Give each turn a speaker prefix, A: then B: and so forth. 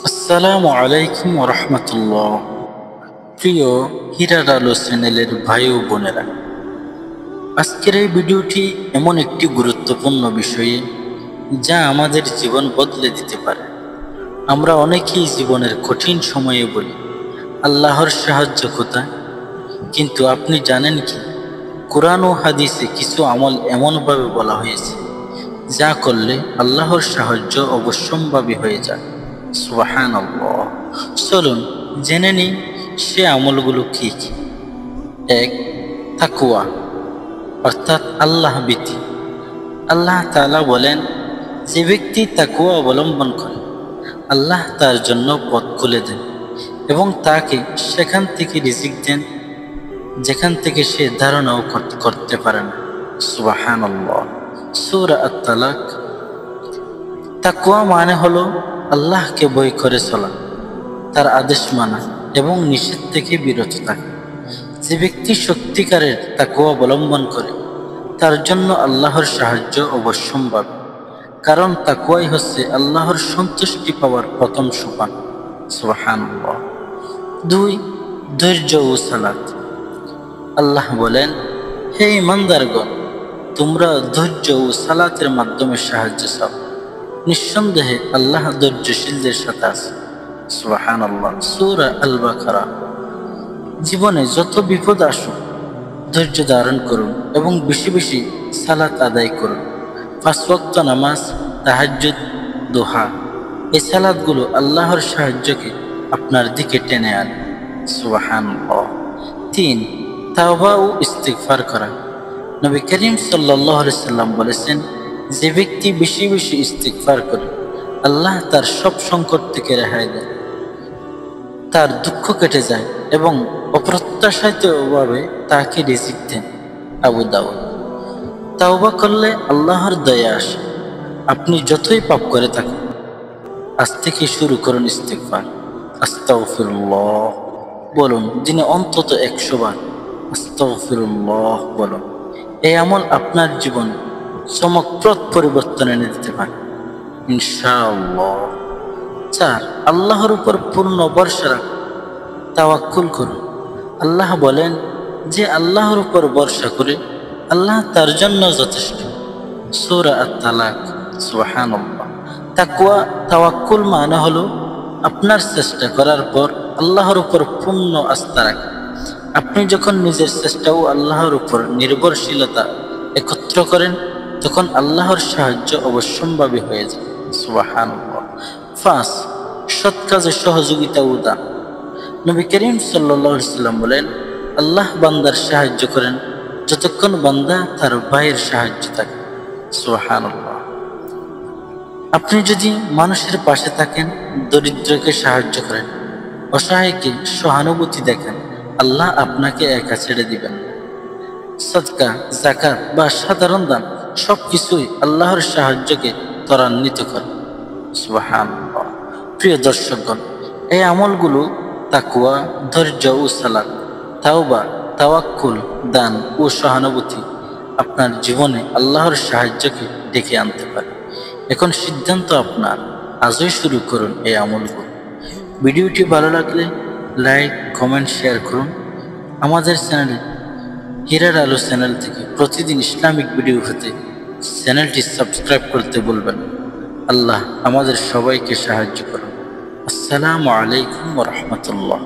A: আসসালামু আলাইকুম রহমতুল্লাহ। প্রিয় হীরার আলো চ্যানেলের ভাই ও বোনেরা, আজকের এই ভিডিওটি এমন একটি গুরুত্বপূর্ণ বিষয়ে যা আমাদের জীবন বদলে দিতে পারে। আমরা অনেকেই জীবনের কঠিন সময়ে বলি, আল্লাহর সাহায্য কোথায়? কিন্তু আপনি জানেন কি, কোরআন ও হাদিসে কিছু আমল এমনভাবে বলা হয়েছে যা করলে আল্লাহর সাহায্য অবশ্যম্ভাবী হয়ে যায়। সুবহানাল্লাহ। চলুন জেনে নিই সে আমলগুলো কি কি। এক, তাকওয়া, অর্থাৎ আল্লাহ ভীতি। আল্লাহ তাআলা বলেন, যে ব্যক্তি তাকওয়া অবলম্বন করে আল্লাহ তার জন্য পথ খুলে দেন এবং তাকে সেখান থেকে রিজিক দেন যেখান থেকে সে ধারণাও করতে পারে না। সুবহানাল্লাহ। সূরা আত-তালাক। তাকওয়া মানে হলো আল্লাহকে ভয় করে চলা, তার আদেশ মানা এবং নিষেধ থেকে বিরত থাকা। যে ব্যক্তি সত্যিকারের তাকওয়া অবলম্বন করে তার জন্য আল্লাহর সাহায্য অবশ্যম্ভাবী, কারণ তাকওয়াই হচ্ছে আল্লাহর সন্তুষ্টি পাওয়ার প্রথম সোপান। সুবহানাল্লাহ। দুই, ধৈর্য ও সালাত। আল্লাহ বলেন, হে ইমানদারগণ, তোমরা ধৈর্য ও সালাতের মাধ্যমে সাহায্য চাও, নিঃসন্দেহে আল্লাহ ধৈর্যশীলদের সাথে আছে। সুবহানাল্লাহ। সূরা আল-বাকারা। জীবনে যত বিপদ আসুক ধৈর্য ধারণ করুন এবং বেশি বেশি সালাত আদায় করুন। 5 ওয়াক্ত নামাজ, তাহাজ্জুদ, দোহা, এই সালাতগুলো আল্লাহর সাহায্যকে আপনার দিকে টেনে আনে। সুবহানাল্লাহ। 3, তাওবা ও ইস্তিগফার করা। নবী করিম সাল্লাল্লাহু আলাইহি সাল্লাম বলেছেন, যে ব্যক্তি বেশি বেশি ইস্তিগফার করে আল্লাহ তার সব সংকট থেকে রেহাই দেন, তার দুঃখ কেটে যায় এবং অপ্রত্যাশিতভাবে তাকে রিজিক দেন। আবু দাউদ। তাওবা করলে আল্লাহর দয়া আসে। আপনি যতই পাপ করে থাকুন, আজ থেকে শুরু করুন ইস্তিগফার। আস্তাগফিরুল্লাহ বলুন, দিনে অন্তত 100 বার আস্তাগফিরুল্লাহ বলুন। এই আমল আপনার জীবনে চমকপ্রদ পরিবর্তন এনে দিতে পারে ইনশাআল্লাহ। 4, আল্লাহর উপর পূর্ণ ভরসা রাখুন, তাওয়াক্কুল করুন। আল্লাহ বলেন, যে আল্লাহর উপর ভরসা করে আল্লাহ তার জন্য যথেষ্ট। সূরা আত-তালাক। সুবহানাল্লাহ। তাকওয়া, তাওয়াক্কুল মানে হলো আপনার চেষ্টা করার পর আল্লাহর উপর পূর্ণ আস্থা রাখা। আপনি যখন নিজের চেষ্টা ও আল্লাহর উপর নির্ভরশীলতা একত্র করেন তখন আল্লাহর সাহায্য অবশ্যম্ভাবী হয়ে যায়। সুবহানাল্লাহ। 5, সৎ কাজে সহযোগিতা ও দান। নবী করিম সাল্লাল্লাহু আলাইহি সাল্লাম বলেন, আল্লাহ বান্দার সাহায্য করেন যতক্ষণ বান্দা তার ভাইয়ের সাহায্য থাকে। সুবহানাল্লাহ। আপনি যদি মানুষের পাশে থাকেন, দরিদ্রকে সাহায্য করেন, অসহায়কে সহানুভূতি দেখেন, আল্লাহ আপনাকে একা ছেড়ে দিবেন না। সাদকা, যাকাত বা সাধারণ দান সবকিছুই আল্লাহর সাহায্যকে ত্বরান্বিত করে। সুবহানাল্লাহ। প্রিয় দর্শকগণ, এই আমলগুলো তাকওয়া, ধৈর্য ও সালাত, তাওবা, তাওয়াক্কুল, দান ও সহানুভূতি আপনার জীবনে আল্লাহর সাহায্যকে ডেকে আনতে পারে। এখন সিদ্ধান্ত আপনার, আজই শুরু করুন এই আমলগুলো। ভিডিওটি ভালো লাগলে লাইক, কমেন্ট, শেয়ার করুন। আমাদের চ্যানেলে হীরার আলো চ্যানেল থেকে প্রতিদিন ইসলামিক ভিডিও পেতে চ্যানেলটি সাবস্ক্রাইব করতে বলবেন। আল্লাহ আমাদের সবাইকে সাহায্য করুন। আসসালামু আলাইকুম ওয়া রাহমাতুল্লাহ।